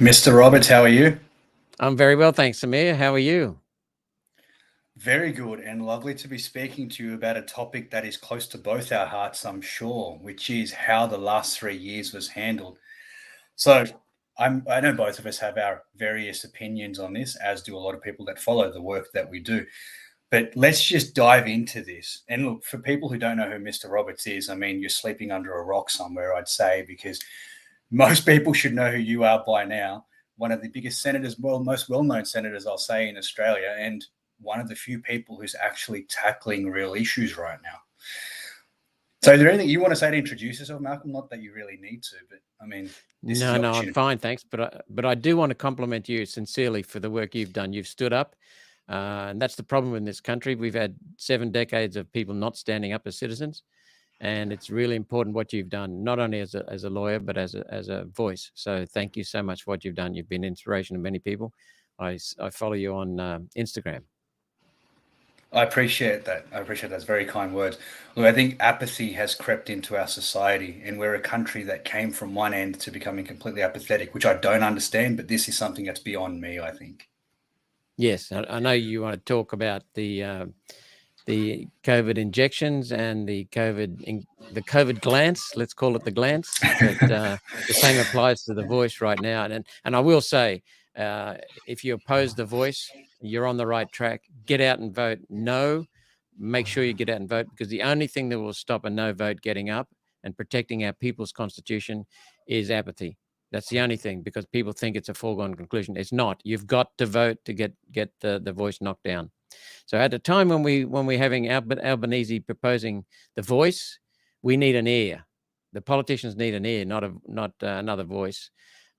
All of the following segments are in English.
Mr. Roberts, how are you? I'm very well, thanks, Samir. How are you? Very good, and lovely to be speaking to you about a topic that is close to both our hearts, I'm sure, which is how the last 3 years was handled. So, I know both of us have our various opinions on this, as do a lot of people that follow the work that we do. But let's just dive into this. And look, for people who don't know who Mr. Roberts is, I mean, you're sleeping under a rock somewhere, I'd say, because most people should know who you are by now. One of the biggest senators, most well-known senators, I'll say, in Australia, and one of the few people who's actually tackling real issues right now. So, is there anything you want to say to introduce yourself, Malcolm? Not that you really need to, but I mean, this is the No, I'm opportunity. fine, thanks. But I do want to compliment you sincerely for the work you've done. You've stood up, and that's the problem in this country. We've had 7 decades of people not standing up as citizens, and it's really important what you've done, not only as a lawyer, but as a voice. So thank you so much for what you've done. You've been an inspiration to many people. I follow you on Instagram. I appreciate that. I appreciate that's very kind words. Look, I think apathy has crept into our society, and we're a country that came from one end to becoming completely apathetic, which I don't understand, but this is something that's beyond me, I think. Yes, I know you want to talk about the COVID injections and the COVID glance. Let's call it the glance. But the same applies to the voice right now. And I will say, if you oppose the voice, you're on the right track. Get out and vote no. Make sure you get out and vote, because the only thing that will stop a no vote getting up and protecting our people's constitution is apathy. That's the only thing, because people think it's a foregone conclusion. It's not. You've got to vote to get the voice knocked down. So at the time when we're having Albanese proposing the voice, we need an ear. The politicians need an ear, not another voice.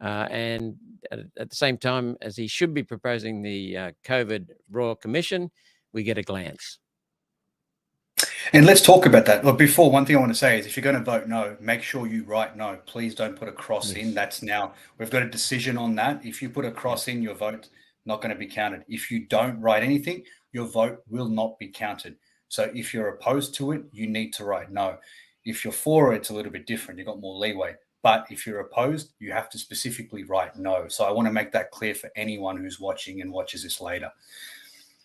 And at the same time as he should be proposing the COVID Royal Commission, we get a glance. And let's talk about that. Look, before, one thing I want to say is if you're going to vote no, make sure you write no. Please don't put a cross in. That's now, we've got a decision on that. If you put a cross in, your vote not going to be counted. If you don't write anything, your vote will not be counted. So if you're opposed to it, you need to write no. If you're for it, it's a little bit different. You've got more leeway. But if you're opposed, you have to specifically write no. So I want to make that clear for anyone who's watching and watches this later.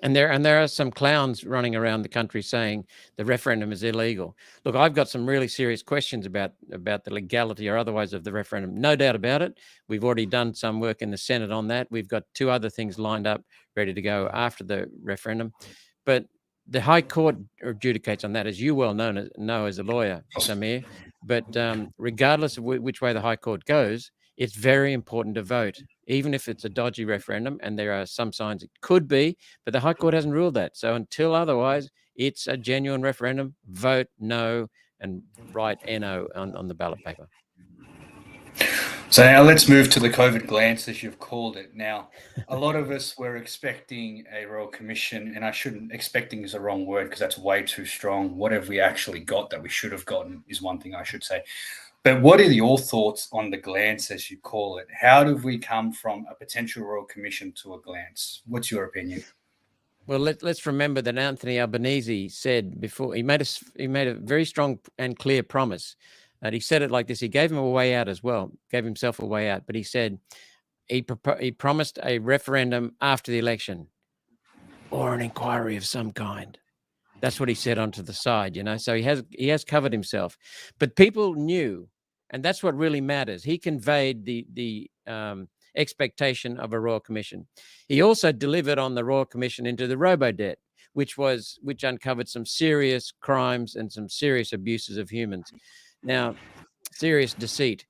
And there are some clowns running around the country saying the referendum is illegal. Look, I've got some really serious questions about the legality or otherwise of the referendum. No doubt about it. We've already done some work in the Senate on that. We've got 2 other things lined up, ready to go after the referendum. But the High Court adjudicates on that, as you well know as a lawyer, Samir. But regardless of which way the High Court goes, it's very important to vote, even if it's a dodgy referendum, and there are some signs it could be, but the High Court hasn't ruled that. So until otherwise, it's a genuine referendum. Vote no and write NO on the ballot paper. So now let's move to the COVID glance, as you've called it. Now, a lot of us were expecting a Royal Commission, and expecting is the wrong word because that's way too strong. What have we actually got that we should have gotten is one thing I should say. But what are your thoughts on the glance, as you call it? How did we come from a potential Royal Commission to a glance? What's your opinion? Well, let's remember that Anthony Albanese said before, he made a very strong and clear promise. And he said it like this. He gave him a way out as well, gave himself a way out. But he said he promised a referendum after the election or an inquiry of some kind. That's what he said onto the side, So he has covered himself. But people knew, and that's what really matters. He conveyed the expectation of a Royal Commission. He also delivered on the Royal Commission into the robo-debt, which uncovered some serious crimes and some serious abuses of humans. Now, serious deceit.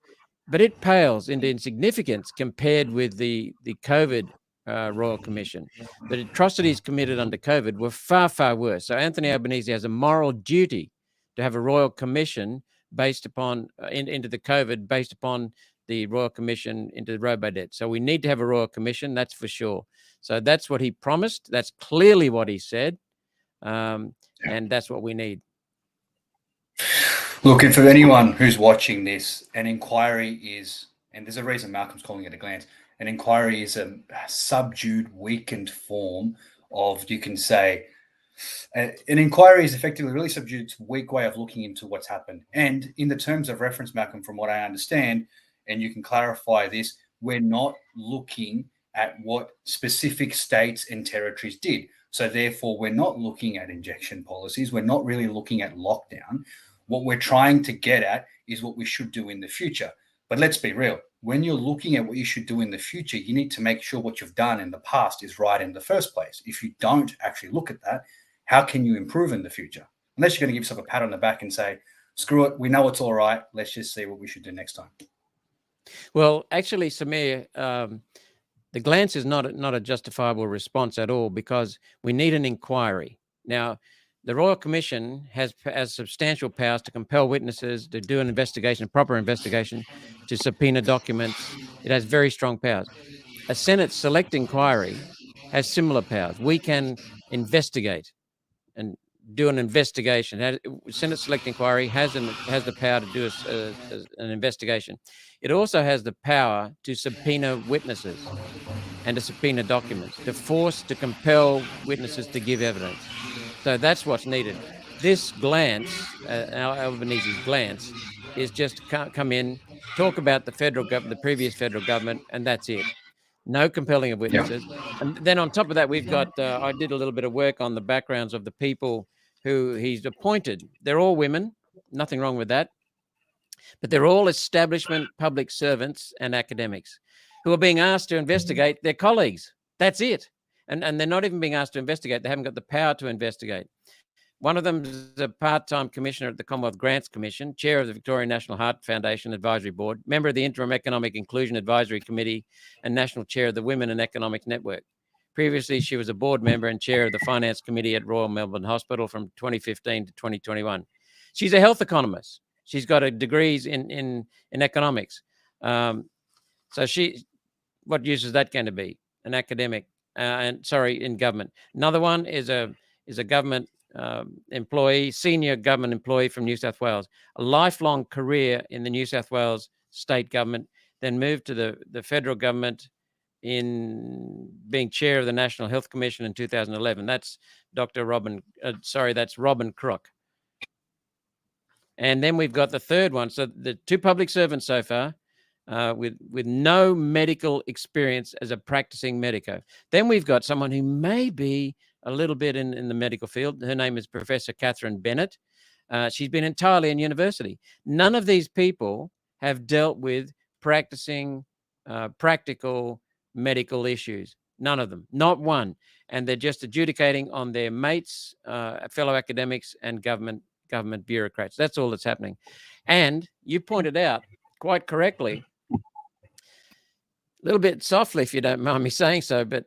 But it pales into insignificance compared with the COVID Royal Commission. The atrocities committed under COVID were far, far worse. So Anthony Albanese has a moral duty to have a Royal Commission based upon into the COVID, based upon the Royal Commission into the robo-debt. So we need to have a Royal Commission, that's for sure. So that's what he promised. That's clearly what he said. And that's what we need. Look, and for anyone who's watching this, an inquiry is, and there's a reason Malcolm's calling it a glance, an inquiry is a subdued, weakened form of, you can say, an inquiry is effectively a really subdued, weak way of looking into what's happened. And in the terms of reference, Malcolm, from what I understand, and you can clarify this, we're not looking at what specific states and territories did. So therefore, we're not looking at injection policies. We're not really looking at lockdown. What we're trying to get at is what we should do in the future. But let's be real. When you're looking at what you should do in the future, you need to make sure what you've done in the past is right in the first place. If you don't actually look at that, how can you improve in the future? Unless you're going to give yourself a pat on the back and say, screw it, we know it's all right. Let's just see what we should do next time. Well, actually, Samir, the glance is not a justifiable response at all, because we need an inquiry. Now, the Royal Commission has substantial powers to compel witnesses to do an investigation, a proper investigation, to subpoena documents. It has very strong powers. A Senate select inquiry has similar powers. We can investigate and do an investigation. Senate select inquiry has the power to do an investigation. It also has the power to subpoena witnesses and to subpoena documents, to compel witnesses to give evidence. So that's what's needed. This glance, Albanese's glance, is just to come in, talk about the federal government, the previous federal government, and that's it. No compelling of witnesses. Yep. And then on top of that, we've got, I did a little bit of work on the backgrounds of the people who he's appointed. They're all women, nothing wrong with that. But they're all establishment public servants and academics who are being asked to investigate their colleagues. That's it. And they're not even being asked to investigate. They haven't got the power to investigate. One of them is a part-time commissioner at the Commonwealth Grants Commission, chair of the Victorian National Heart Foundation Advisory Board, member of the Interim Economic Inclusion Advisory Committee, and national chair of the Women in Economics Network. Previously, she was a board member and chair of the Finance Committee at Royal Melbourne Hospital from 2015 to 2021. She's a health economist. She's got degrees in economics. So what use is that going to be? An academic, in government. Another one is a government employee, senior government employee from New South Wales, a lifelong career in the New South Wales state government, then moved to the federal government in being chair of the National Health Commission in 2011. That's that's Robin Crook. And then we've got the third one. So the two public servants so far, with no medical experience as a practicing medico. Then we've got someone who may be a little bit in the medical field. Her name is Professor Catherine Bennett. She's been entirely in university. None of these people have dealt with practicing practical medical issues. None of them, not one. And they're just adjudicating on their mates, fellow academics, and government bureaucrats. That's all that's happening. And you pointed out quite correctly, a little bit softly, if you don't mind me saying so, but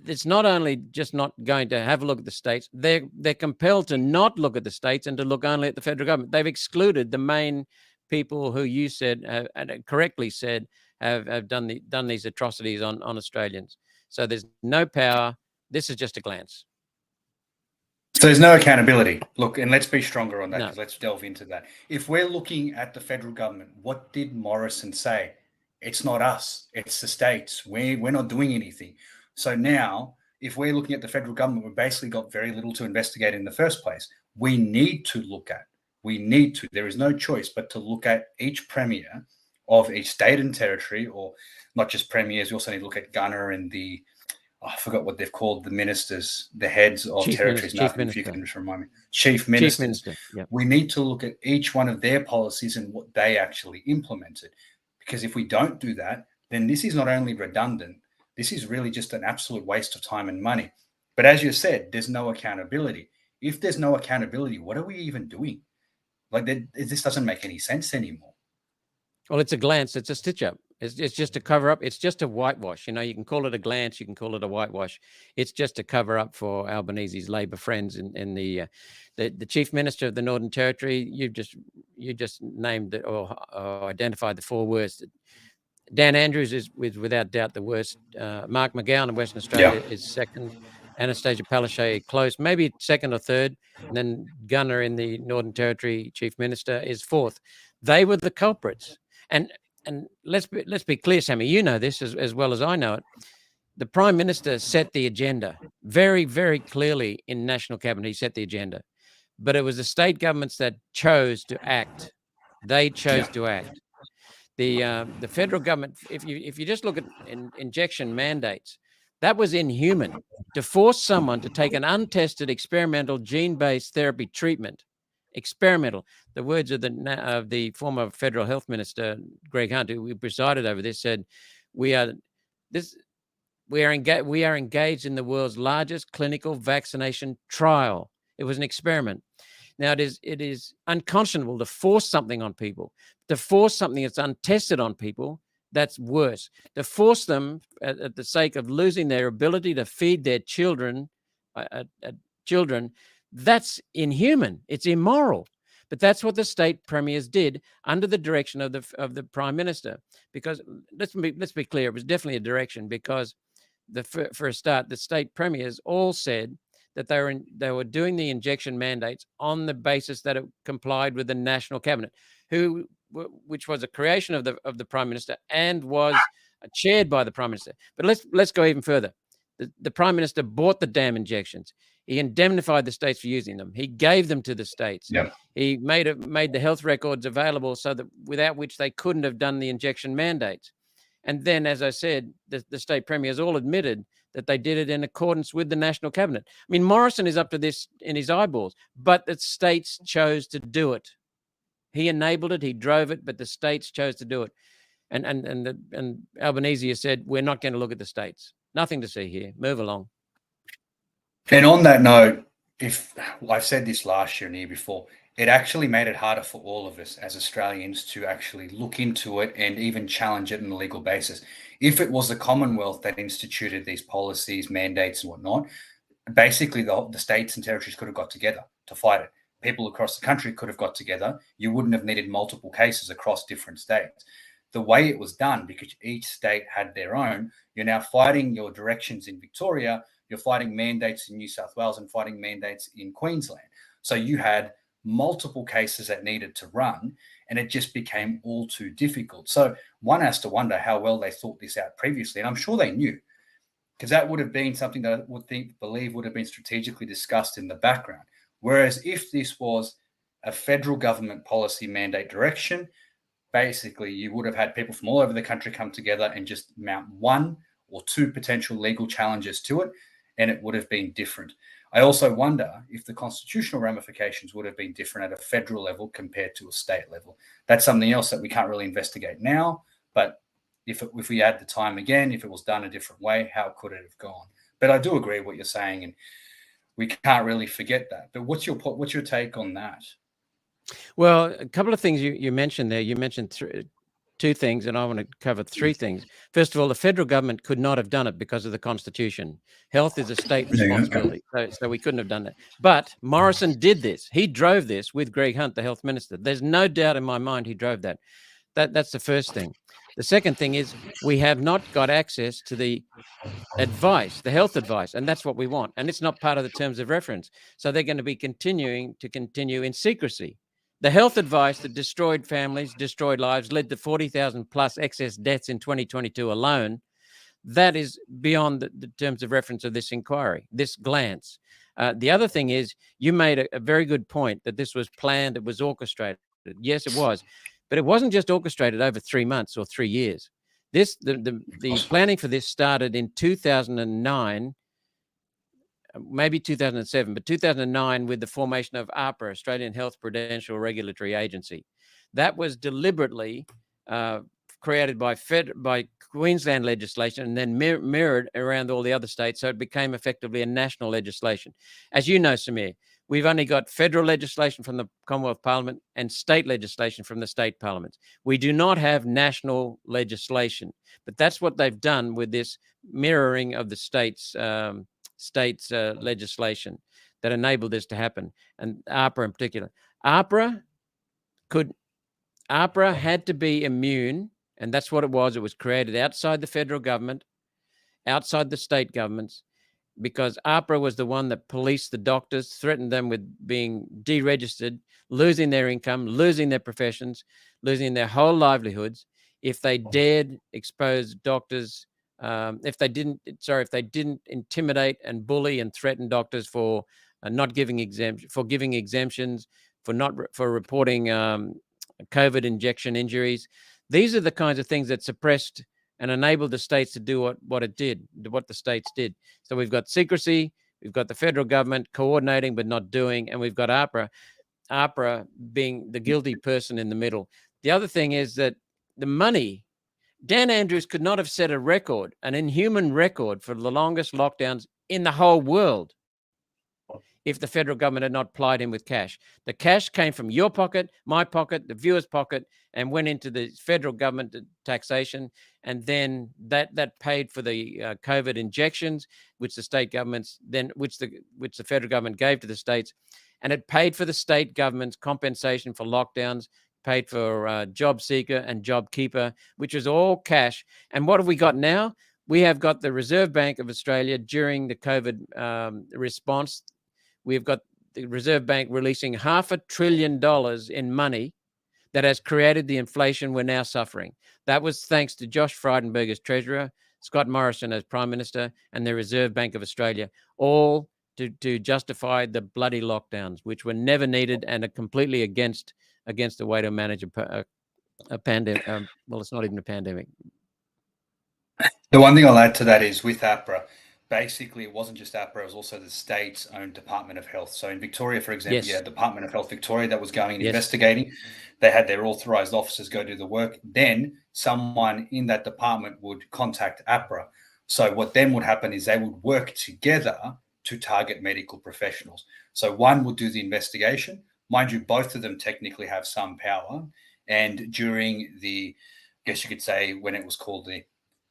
it's not only just not going to have a look at the states, they're compelled to not look at the states and to look only at the federal government. They've excluded the main people who you said, and correctly said, have done these atrocities on Australians. So there's no power. This is just a glance. So there's no accountability. Look, and let's be stronger on that, because let's delve into that. If we're looking at the federal government, what did Morrison say? It's not us, it's the states. We're not doing anything. So now, if we're looking at the federal government, we've basically got very little to investigate in the first place. We need to, there is no choice but to look at each premier of each state and territory, or not just premiers. We also need to look at Gunner and I forgot what they've called the ministers, the heads of territories. If you can just remind me. Chief minister. Yep. We need to look at each one of their policies and what they actually implemented. Because if we don't do that, then this is not only redundant, this is really just an absolute waste of time and money. But as you said, there's no accountability. If there's no accountability, what are we even doing? This doesn't make any sense anymore. Well, it's a glance. It's a stitch up. It's just a cover up. It's just a whitewash. You can call it a glance. You can call it a whitewash. It's just a cover up for Albanese's Labor friends in the Chief Minister of the Northern Territory. You just named or identified the four worst. Dan Andrews is without doubt the worst. Mark McGowan in Western Australia is second. Anastasia Palaszczuk close, maybe second or third. And then Gunner in the Northern Territory Chief Minister is fourth. They were the culprits. And let's be clear, Sammy, you know this as well as I know it. The Prime Minister set the agenda very, very clearly in National Cabinet. He set the agenda. But it was the state governments that chose to act. They chose to act. The federal government, if you just look at injection mandates, that was inhuman to force someone to take an untested experimental gene-based therapy treatment. Experimental. The words of the former federal health minister Greg Hunt, who presided over this, said, "We are engaged in the world's largest clinical vaccination trial. It was an experiment." Now, it is unconscionable to force something on people, to force something that's untested on people. That's worse. To force them at the sake of losing their ability to feed their children, that's inhuman. It's immoral. But that's what the state premiers did under the direction of the prime minister. Because let's be clear, it was definitely a direction, because for a start, the state premiers all said that they were doing the injection mandates on the basis that it complied with the national cabinet, which was a creation of the prime minister and was chaired by the prime minister. But let's go even further. The prime minister bought the damn injections. He indemnified the states for using them. He gave them to the states. Yeah. He made the health records available so that without which they couldn't have done the injection mandates. And then, as I said, the state premiers all admitted that they did it in accordance with the national cabinet. I mean, Morrison is up to this in his eyeballs, but the states chose to do it. He enabled it, he drove it, but the states chose to do it. And Albanese has said, we're not going to look at the states. Nothing to see here. Move along. And on that note, I've said this last year and the year before, it actually made it harder for all of us as Australians to actually look into it and even challenge it on a legal basis. If it was the Commonwealth that instituted these policies, mandates, and whatnot, basically the states and territories could have got together to fight it. People across the country could have got together. You wouldn't have needed multiple cases across different states. The way it was done, because each state had their own, you're now fighting your directions in Victoria, you're fighting mandates in New South Wales and fighting mandates in Queensland. So you had multiple cases that needed to run, and it just became all too difficult. So one has to wonder how well they thought this out previously, and I'm sure they knew, because that would have been something that I believe would have been strategically discussed in the background. Whereas if this was a federal government policy mandate direction, basically you would have had people from all over the country come together and just mount one or two potential legal challenges to it, and it would have been different. I also wonder if the constitutional ramifications would have been different at a federal level compared to a state level. That's something else that we can't really investigate now, but if we had the time again, if it was done a different way, how could it have gone? But I do agree with what you're saying, and we can't really forget that. But what's your take on that? Well, a couple of things you mentioned there. You mentioned two things, and I want to cover three things. First of all, the federal government could not have done it because of the Constitution. Health is a state responsibility, so we couldn't have done that. But Morrison did this. He drove this with Greg Hunt, the health minister. There's no doubt in my mind he drove that. That's the first thing. The second thing is we have not got access to the advice, the health advice, and that's what we want. And it's not part of the terms of reference. So they're going to be continue in secrecy. The health advice that destroyed families, destroyed lives, led to 40,000 plus excess deaths in 2022 alone, that is beyond the terms of reference of this inquiry, this glance. The other thing is you made a very good point that this was planned, it was orchestrated. Yes, it was. But it wasn't just orchestrated over 3 months or 3 years. The planning for this started in 2009, maybe 2007, but 2009 with the formation of Apra, Australian Health Prudential Regulatory Agency. That was deliberately created by Queensland legislation and then mirrored around all the other states, so it became effectively a national legislation. As you know, Samir, we've only got federal legislation from the Commonwealth Parliament and state legislation from the state parliaments. We do not have national legislation, but that's what they've done with this mirroring of the states' legislation that enabled this to happen, and APRA in particular. APRA had to be immune, and that's what it was. It was created outside the federal government, outside the state governments, because APRA was the one that policed the doctors, threatened them with being deregistered, losing their income, losing their professions, losing their whole livelihoods if they dared expose doctors. If they didn't intimidate and bully and threaten doctors for not giving exemptions, for reporting COVID injection injuries. These are the kinds of things that suppressed and enabled the states to do what the states did. So we've got secrecy, we've got the federal government coordinating but not doing, and we've got Apra being the guilty person in the middle. The other thing is that the money, Dan Andrews could not have set a record, an inhuman record for the longest lockdowns in the whole world if the federal government had not plied him with cash. The cash came from your pocket, my pocket, the viewer's pocket, and went into the federal government taxation. And then that paid for the COVID injections, which the state governments which the federal government gave to the states. And it paid for the state government's compensation for lockdowns, paid for Job Seeker and Job Keeper, which is all cash. And what have we got now? We have got the Reserve Bank of Australia during the COVID response. We've got the Reserve Bank releasing $500 billion in money that has created the inflation we're now suffering. That was thanks to Josh Frydenberg as Treasurer, Scott Morrison as Prime Minister, and the Reserve Bank of Australia, all to justify the bloody lockdowns, which were never needed and are completely against the way to manage a pandemic. Well, it's not even a pandemic. The one thing I'll add to that is with Apra, basically it wasn't just Apra, it was also the state's own Department of Health. So in Victoria, for example, you had Department of Health Victoria that was going and investigating. They had their authorised officers go do the work. Then someone in that department would contact Apra. So what then would happen is they would work together to target medical professionals. So one would do the investigation. Mind you, both of them technically have some power. And during the, I guess you could say, when it was called the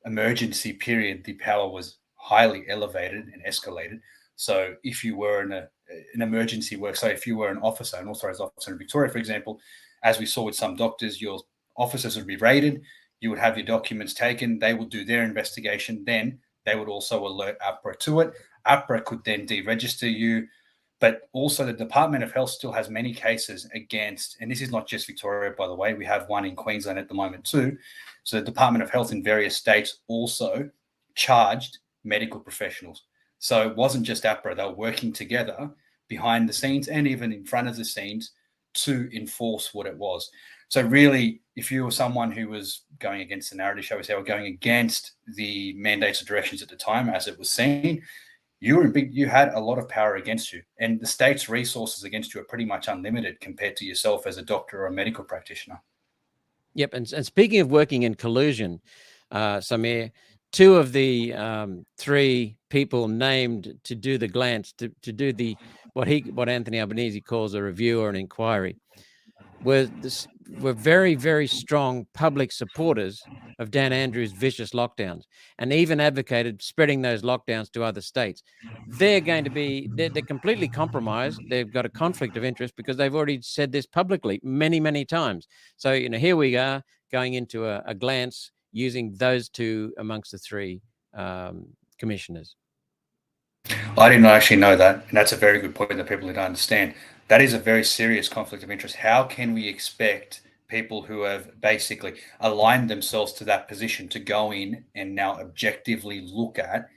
emergency period, the power was highly elevated and escalated. So if you were in an emergency work, so if you were an officer, an authorized officer in Victoria, for example, as we saw with some doctors, your officers would be raided, you would have your documents taken, they would do their investigation, then they would also alert Apra to it. Apra could then deregister you, but also the Department of Health still has many cases against, and this is not just Victoria, by the way, we have one in Queensland at the moment too. So the Department of Health in various states also charged medical professionals. So it wasn't just Apra, they were working together behind the scenes and even in front of the scenes to enforce what it was. So really, if you were someone who was going against the narrative, shall we say, or going against the mandates or directions at the time as it was seen, you had a lot of power against you, and the state's resources against you are pretty much unlimited compared to yourself as a doctor or a medical practitioner. Yep, and speaking of working in collusion, Samir, two of the three people named to do the glance, to do the what Anthony Albanese calls a review or an inquiry, were very, very strong public supporters of Dan Andrews' vicious lockdowns, and even advocated spreading those lockdowns to other states. They're completely compromised. They've got a conflict of interest because they've already said this publicly many, many times. So, here we are going into a glance using those two amongst the three commissioners. I did not actually know that, and that's a very good point that people need to understand. That is a very serious conflict of interest. How can we expect people who have basically aligned themselves to that position to go in and now objectively look at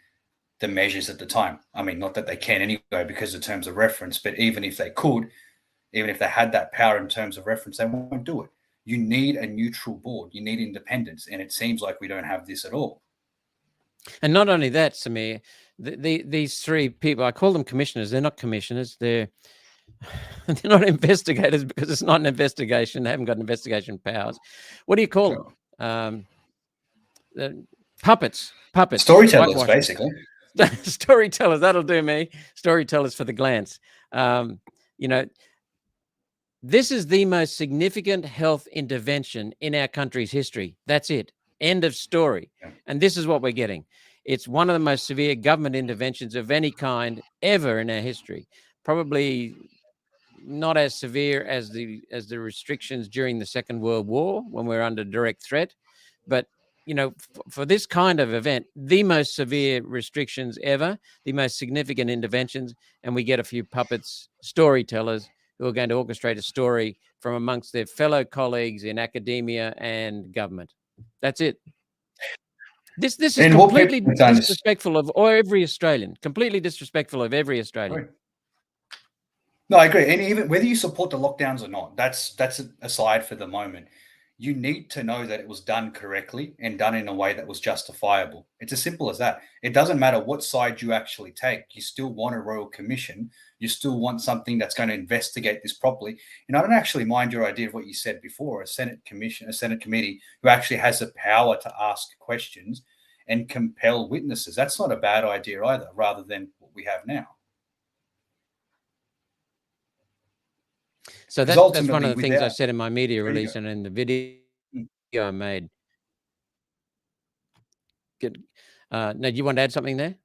the measures at the time? I mean, not that they can anyway because of terms of reference, but even if they could, even if they had that power in terms of reference, they won't do it. You need a neutral board. You need independence, and it seems like we don't have this at all. And not only that, Samir, these three people, I call them commissioners. They're not commissioners. They're not investigators because it's not an investigation. They haven't got investigation powers. What do you call them? Puppets. Storytellers, basically. Storytellers. That'll do me. Storytellers for the glance. This is the most significant health intervention in our country's history. That's it. End of story. And this is what we're getting. It's one of the most severe government interventions of any kind ever in our history. Probably not as severe as the restrictions during the Second World War when we're under direct threat. But, for this kind of event, the most severe restrictions ever, the most significant interventions, and we get a few puppets, storytellers, who are going to orchestrate a story from amongst their fellow colleagues in academia and government. That's it. This is completely disrespectful of every Australian. Completely disrespectful of every Australian. No, I agree. And even whether you support the lockdowns or not, that's aside for the moment. you need to know that it was done correctly and done in a way that was justifiable. It's as simple as that. It doesn't matter what side you actually take. You still want a royal commission. You still want something that's going to investigate this properly. And I don't actually mind your idea of what you said before, a Senate commission, a Senate committee who actually has the power to ask questions and compel witnesses. That's not a bad idea either, rather than what we have now. So that's one of the things I said in my media release and in the video I made. Good. No, do you want to add something there?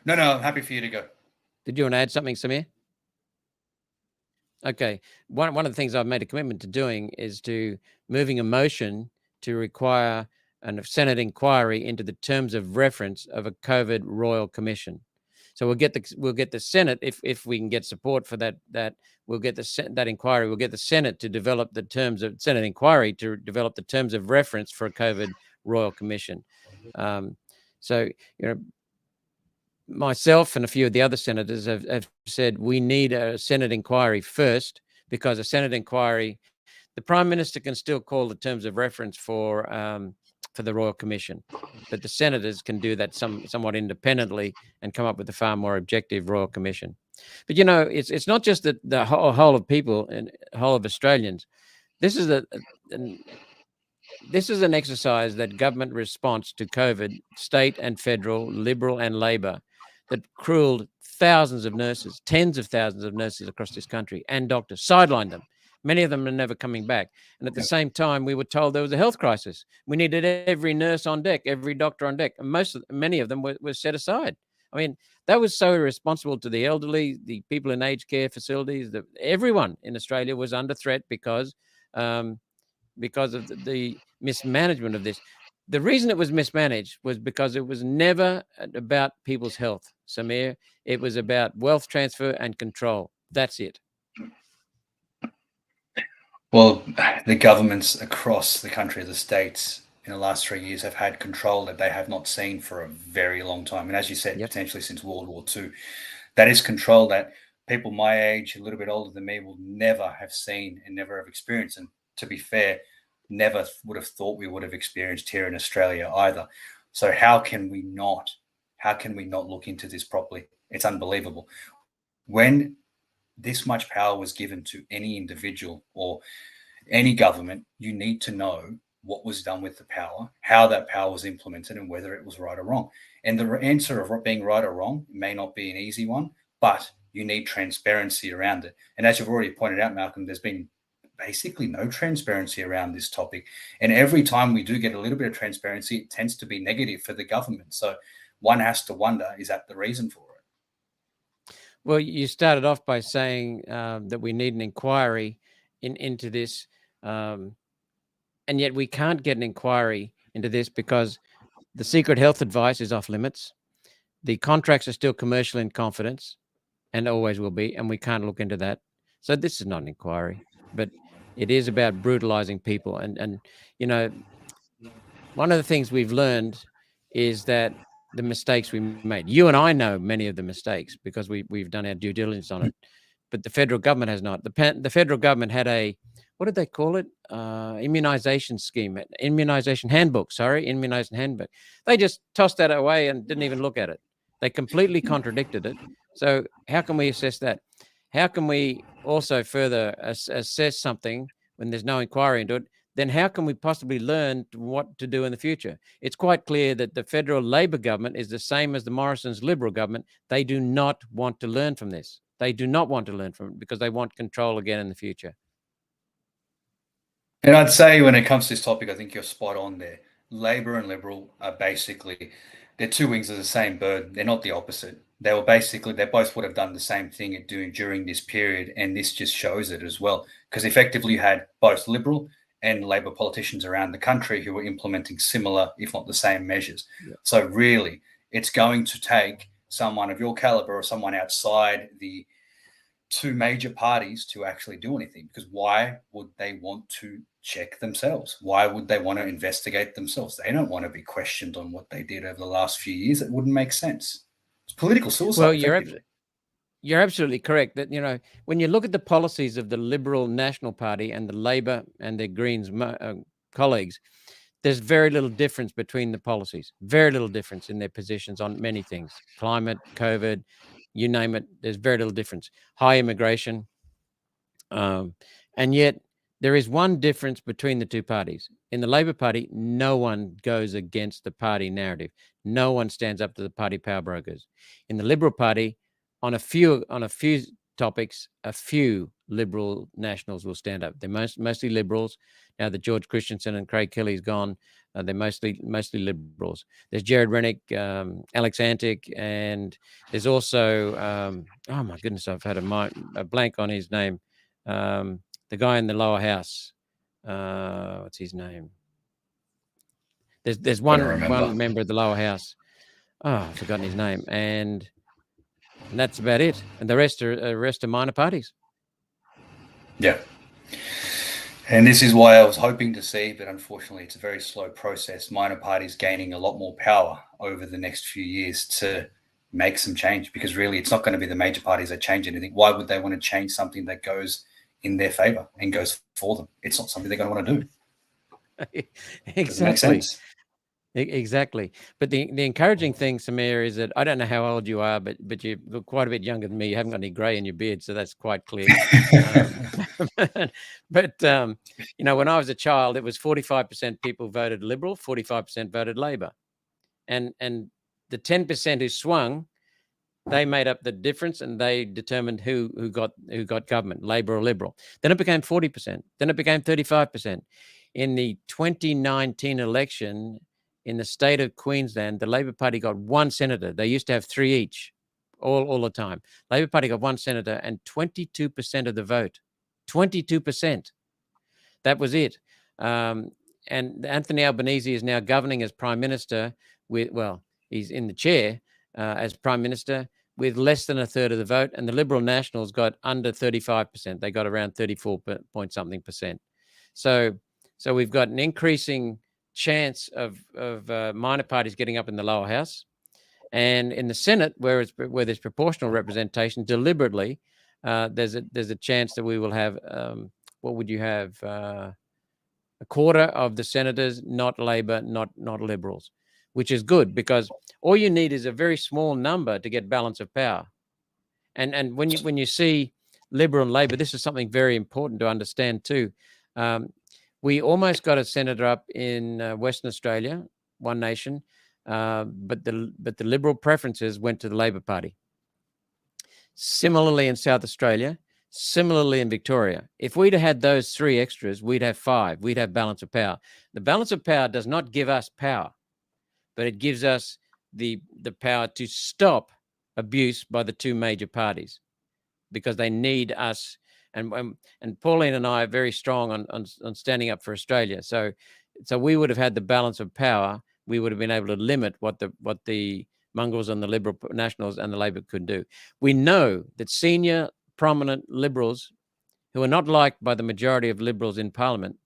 No, I'm happy for you to go. Did you want to add something, Samir? Okay. One of the things I've made a commitment to doing is to moving a motion to require a Senate inquiry into the terms of reference of a COVID royal commission. So we'll get the Senate if we can get support for that we'll get that inquiry. We'll get the Senate to develop the terms of Senate inquiry to develop the terms of reference for a COVID royal commission. So myself and a few of the other senators have said we need a Senate inquiry first, because a Senate inquiry, the Prime Minister can still call the terms of reference for the Royal Commission, but the senators can do that somewhat independently and come up with a far more objective Royal Commission. But it's not just the whole of people and whole of Australians. This is an exercise that government response to COVID, state and federal, Liberal and Labor, that cruelled thousands of nurses, tens of thousands of nurses across this country and doctors, sidelined them. Many of them are never coming back. And at the same time, we were told there was a health crisis. We needed every nurse on deck, every doctor on deck. And many of them were set aside. I mean, that was so irresponsible to the elderly, the people in aged care facilities. Everyone in Australia was under threat because of the mismanagement of this. The reason it was mismanaged was because it was never about people's health, Samir. It was about wealth transfer and control. That's it. Well, the governments across the country, the states, in the last 3 years have had control that they have not seen for a very long time. And as you said, potentially since World War II, that is control that people my age, a little bit older than me, will never have seen and never have experienced. And to be fair, never would have thought we would have experienced here in Australia either. So how can we not look into this properly? It's unbelievable. When this much power was given to any individual or any government, you need to know what was done with the power, how that power was implemented, and whether it was right or wrong. And the answer of being right or wrong may not be an easy one, but you need transparency around it. And as you've already pointed out, Malcolm, there's been basically no transparency around this topic. And every time we do get a little bit of transparency, it tends to be negative for the government. So one has to wonder, is that the reason for it? Well, you started off by saying that we need an inquiry into this, and yet we can't get an inquiry into this because the secret health advice is off limits. The contracts are still commercial in confidence and always will be, and we can't look into that. So this is not an inquiry, but it is about brutalizing people. And one of the things we've learned is that the mistakes we made. You and I know many of the mistakes because we've done our due diligence on it, but the federal government has not. The federal government had what did they call it? Immunization scheme, immunization handbook. They just tossed that away and didn't even look at it. They completely contradicted it. So how can we assess that? How can we also further assess something when there's no inquiry into it? Then how can we possibly learn what to do in the future? It's quite clear that the federal Labor government is the same as the Morrison's Liberal government. They do not want to learn from this. They do not want to learn from it because they want control again in the future. And I'd say when it comes to this topic, I think you're spot on there. Labor and Liberal are basically, they're two wings of the same bird. They're not the opposite. They both would have done the same thing during this period. And this just shows it as well. Because effectively you had both Liberal and Labor politicians around the country who were implementing similar, if not the same measures. Yeah. So really, it's going to take someone of your caliber or someone outside the two major parties to actually do anything. Because why would they want to check themselves? Why would they want to investigate themselves? They don't want to be questioned on what they did over the last few years. It wouldn't make sense. It's political suicide. Well, You're absolutely correct that, when you look at the policies of the Liberal National Party and the Labor and the Greens colleagues, there's very little difference between the policies, very little difference in their positions on many things. Climate, COVID, you name it, there's very little difference. High immigration. And yet there is one difference between the two parties. In the Labor Party, no one goes against the party narrative. No one stands up to the party power brokers. In the Liberal Party, on a few topics, a few Liberal nationals will stand up. They're mostly Liberals. Now that George Christensen and Craig Kelly's gone, they're mostly Liberals. There's Jared Rennick, Alex Antic, and there's also, oh my goodness, I've had a blank on his name. The guy in the lower house, what's his name? There's one member of the lower house. Oh, I've forgotten his name, and that's about it. And the rest are minor parties. Yeah. And this is why I was hoping to see, but unfortunately it's a very slow process, minor parties gaining a lot more power over the next few years to make some change, because really it's not going to be the major parties that change anything. Why would they want to change something that goes in their favor and goes for them? It's not something they're going to want to do. Exactly. Exactly. But the encouraging thing, Samir, is that I don't know how old you are, but you're quite a bit younger than me. You haven't got any grey in your beard, so that's quite clear. But when I was a child, it was 45% people voted Liberal, 45% voted Labor, and the 10% who swung, they made up the difference, and they determined who got government, Labor or Liberal. Then it became 40%. Then it became 35%. In the 2019 election, in the state of Queensland, the Labor Party got one senator. They used to have three each, all the time. Labor Party got one senator and 22% of the vote. 22%. That was it. And Anthony Albanese is now governing as Prime Minister he's in the chair as Prime Minister with less than a third of the vote. And the Liberal Nationals got under 35%. They got around 34 point something percent. So we've got an increasing chance of minor parties getting up in the lower house, and in the Senate, where there's proportional representation, deliberately, there's a chance that we will have what would you have, a quarter of the senators not Labor, not Liberals, which is good, because all you need is a very small number to get balance of power. And when you see Liberal and Labor, this is something very important to understand too. We almost got a senator up in Western Australia, One Nation, but the Liberal preferences went to the Labor Party. Similarly in South Australia, similarly in Victoria. If we'd had those three extras, we'd have five. We'd have balance of power. The balance of power does not give us power, but it gives us the power to stop abuse by the two major parties, because they need us. And Pauline and I are very strong on standing up for Australia. So we would have had the balance of power. We would have been able to limit what the mongrels and the Liberal Nationals and the Labor could do. We know that senior prominent Liberals, who are not liked by the majority of Liberals in Parliament,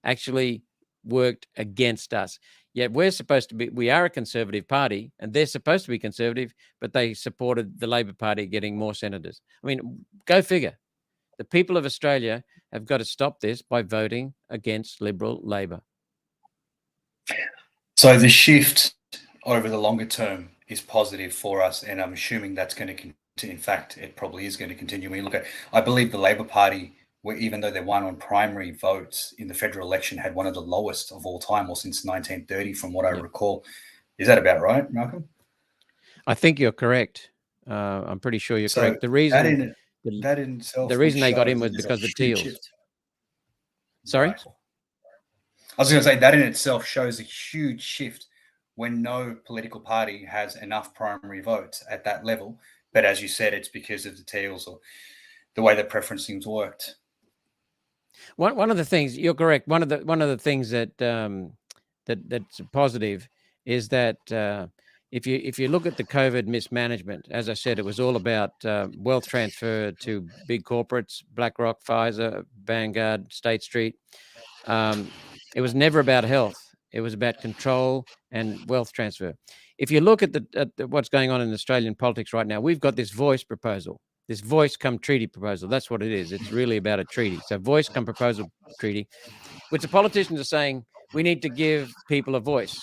actually worked against us. Yet we are a conservative party, and they're supposed to be conservative, but they supported the Labor Party getting more senators. I mean, go figure. The people of Australia have got to stop this by voting against Liberal Labor. So the shift over the longer term is positive for us, and I'm assuming that's going to continue. In fact, it probably is going to continue. When you look at, I believe the Labor Party, even though they won on primary votes in the federal election, had one of the lowest of all time, or since 1930, from what I recall. Is that about right, Malcolm? I think you're correct. I'm pretty sure you're correct. The reason that in itself, the reason they got in was because of the Teals. Shift. Sorry? Right. I was going to say that in itself shows a huge shift when no political party has enough primary votes at that level. But as you said, it's because of the Teals or the way the preferencing's worked. One of the things, you're correct. One of the things that that's positive is that if you look at the COVID mismanagement, as I said, it was all about wealth transfer to big corporates, BlackRock, Pfizer, Vanguard, State Street. It was never about health. It was about control and wealth transfer. If you look at what's going on in Australian politics right now, we've got this voice proposal, this voice come treaty proposal. That's what it is. It's really about a treaty. So voice come proposal treaty, which the politicians are saying we need to give people a voice.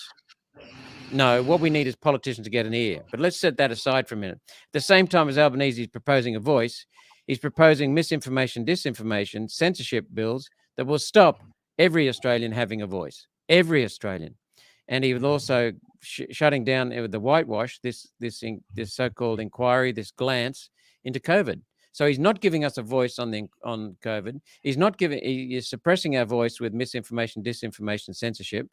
No, what we need is politicians to get an ear. But let's set that aside for a minute. At the same time as Albanese is proposing a voice, he's proposing misinformation, disinformation, censorship bills that will stop every Australian having a voice. Every Australian. And he was also shutting down with the whitewash, this so-called inquiry, this glance into COVID. So he's not giving us a voice on COVID. He is suppressing our voice with misinformation, disinformation, censorship.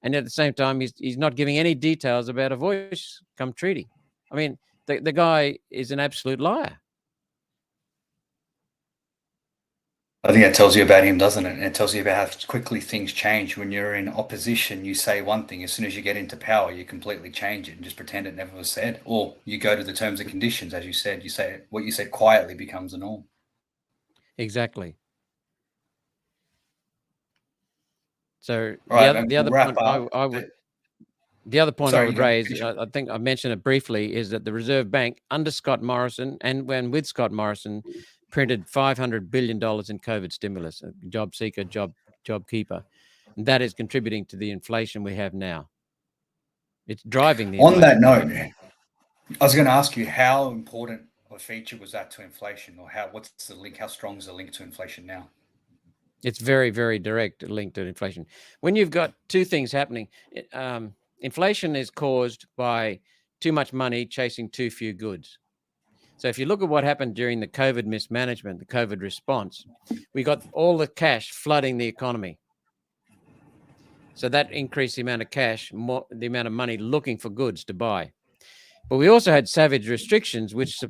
And at the same time, he's not giving any details about a voice come treaty. I mean, the guy is an absolute liar. I think that tells you about him, doesn't it? It tells you about how quickly things change. When you're in opposition, you say one thing. As soon as you get into power, you completely change it and just pretend it never was said. Or you go to the terms and conditions, as you said. You say what you said quietly becomes the norm. Exactly. So Right, the other point I would raise, I think I mentioned it briefly, is that the Reserve Bank under Scott Morrison and with Scott Morrison printed $500 billion in COVID stimulus, job seeker, job keeper. And that is contributing to the inflation we have now. It's driving the inflation. On that note, I was going to ask you, how important a feature was that to inflation, or what's the link? How strong is the link to inflation now? It's very, very direct link to inflation. When you've got two things happening, inflation is caused by too much money chasing too few goods. So if you look at what happened during the COVID mismanagement, the COVID response, we got all the cash flooding the economy. So that increased the amount of cash, the amount of money looking for goods to buy. But we also had savage restrictions, which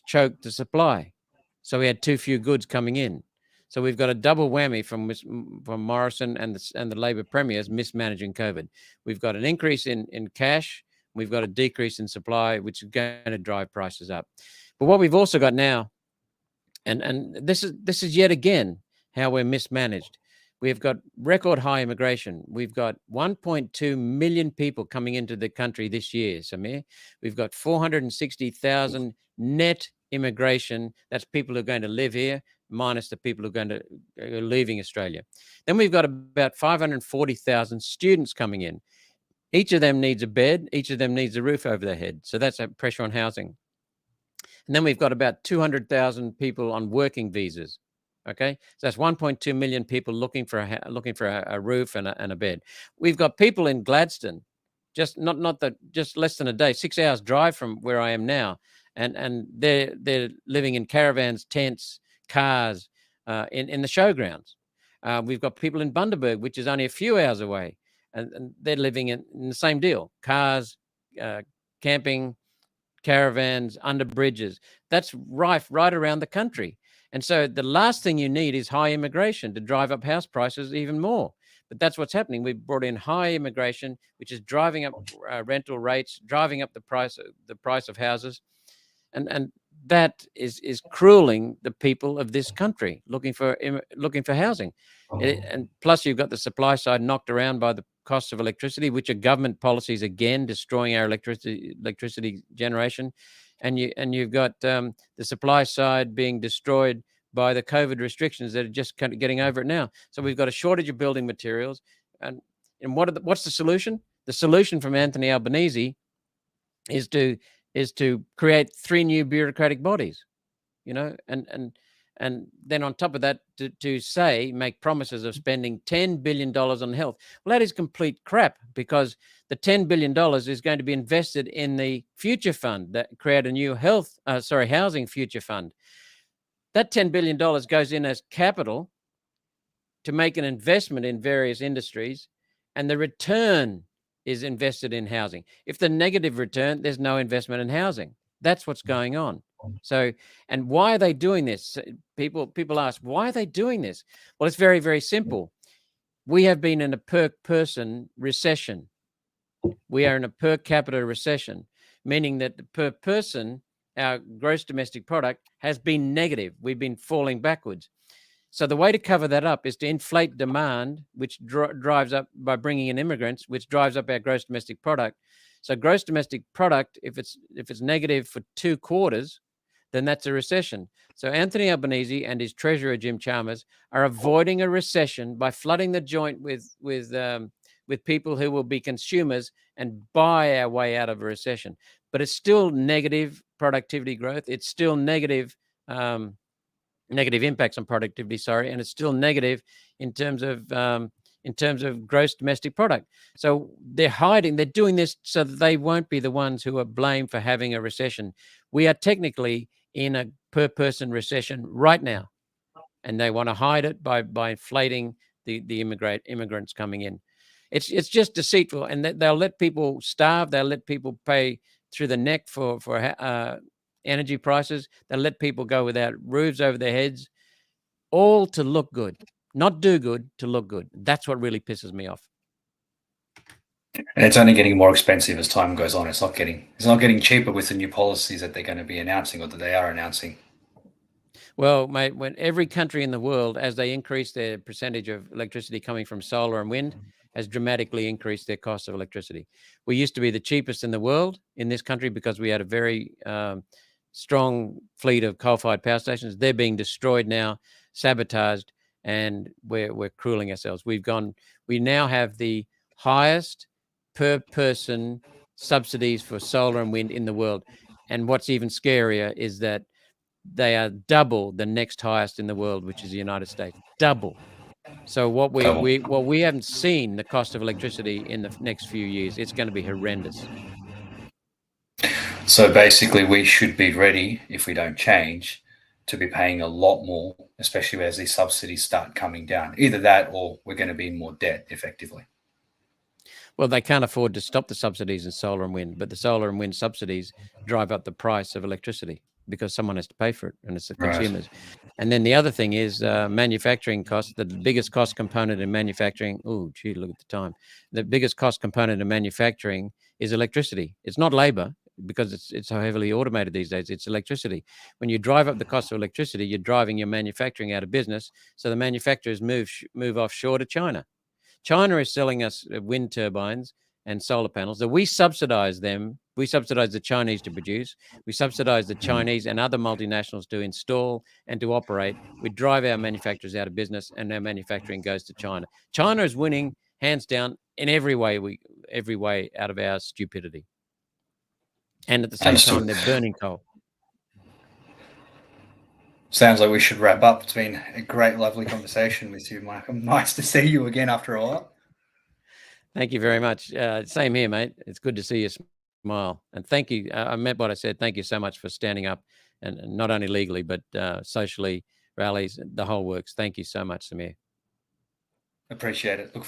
choked the supply. So we had too few goods coming in. So we've got a double whammy from Morrison and the Labor premiers mismanaging COVID. We've got an increase in cash. We've got a decrease in supply, which is going to drive prices up. But what we've also got now, and this is yet again how we're mismanaged. We've got record high immigration. We've got 1.2 million people coming into the country this year, Samir. We've got 460,000 net immigration. That's people who are going to live here, minus the people who are leaving Australia. Then we've got about 540,000 students coming in. Each of them needs a bed. Each of them needs a roof over their head. So that's a pressure on housing. And then we've got about 200,000 people on working visas. Okay, so that's 1.2 million people looking for a roof and a bed. We've got people in Gladstone, just less than a day, 6 hours drive from where I am now, and they're living in caravans, tents, cars, in the showgrounds. We've got people in Bundaberg, which is only a few hours away, and they're living in the same deal: cars, camping, caravans, under bridges. That's rife right around the country. And so the last thing you need is high immigration to drive up house prices even more. But that's what's happening. We've brought in high immigration, which is driving up rental rates, driving up the price of houses, and that is crueling the people of this country looking for housing. And plus, you've got the supply side knocked around by the costs of electricity, which are government policies again destroying our electricity generation. And you've got the supply side being destroyed by the COVID restrictions that are just kind of getting over it now. So we've got a shortage of building materials. And what's the solution? The solution from Anthony Albanese is to create 3 new bureaucratic bodies, and then on top of that, to make promises of spending $10 billion on health. Well, that is complete crap, because the $10 billion is going to be invested in the future fund that create a new housing future fund. That $10 billion goes in as capital to make an investment in various industries, and the return is invested in housing. If the negative return, there's no investment in housing. That's what's going on. So, and why are they doing this? People ask, why are they doing this? Well, it's very, very simple. We have been in a per person recession. We are in a per capita recession, meaning that per person, our gross domestic product has been negative. We've been falling backwards. So the way to cover that up is to inflate demand, which drives up by bringing in immigrants, which drives up our gross domestic product. So gross domestic product, if it's negative for 2 quarters, then that's a recession. So Anthony Albanese and his treasurer, Jim Chalmers, are avoiding a recession by flooding the joint with people who will be consumers and buy our way out of a recession. But it's still negative productivity growth. It's still negative impacts on productivity, sorry, and it's still negative in terms of gross domestic product. So they're doing this so that they won't be the ones who are blamed for having a recession. We are technically in a per person recession right now, and they want to hide it by inflating the immigrants coming in. It's just deceitful, and they'll let people starve. They'll let people pay through the neck for energy prices. They'll let people go without roofs over their heads, all to look good, not do good, to look good. That's what really pisses me off. And it's only getting more expensive as time goes on. It's not getting cheaper with the new policies that they're going to be announcing or that they are announcing. Well, mate, when every country in the world, as they increase their percentage of electricity coming from solar and wind, has dramatically increased their cost of electricity. We used to be the cheapest in the world in this country because we had a very strong fleet of coal-fired power stations. They're being destroyed now, sabotaged, and we're crueling ourselves. We now have the highest per person subsidies for solar and wind in the world. And what's even scarier is that they are double the next highest in the world, which is the United States. Double. So what we haven't seen the cost of electricity in the next few years. It's going to be horrendous. So basically, we should be ready, if we don't change, to be paying a lot more, especially as these subsidies start coming down. Either that or we're going to be in more debt, effectively. Well, they can't afford to stop the subsidies in solar and wind, but the solar and wind subsidies drive up the price of electricity because someone has to pay for it, and it's the consumers. Right. And then the other thing is manufacturing costs. The biggest cost component in manufacturing, oh, gee, look at the time. The biggest cost component in manufacturing is electricity. It's not labor, because it's so heavily automated these days. It's electricity. When you drive up the cost of electricity, you're driving your manufacturing out of business. So the manufacturers move offshore to China. China is selling us wind turbines and solar panels that we subsidize them. We subsidize the Chinese to produce. We subsidize the Chinese and other multinationals to install and to operate. We drive our manufacturers out of business, and our manufacturing goes to China. China is winning hands down in every way out of our stupidity. And at the same time, they're burning coal. Sounds like we should wrap up. It's been a great, lovely conversation with you, Michael. Nice to see you again after a while. Thank you very much. Same here, mate. It's good to see you smile. And thank you. I meant what I said. Thank you so much for standing up, and not only legally, but socially, rallies, the whole works. Thank you so much, Samir. Appreciate it. Look forward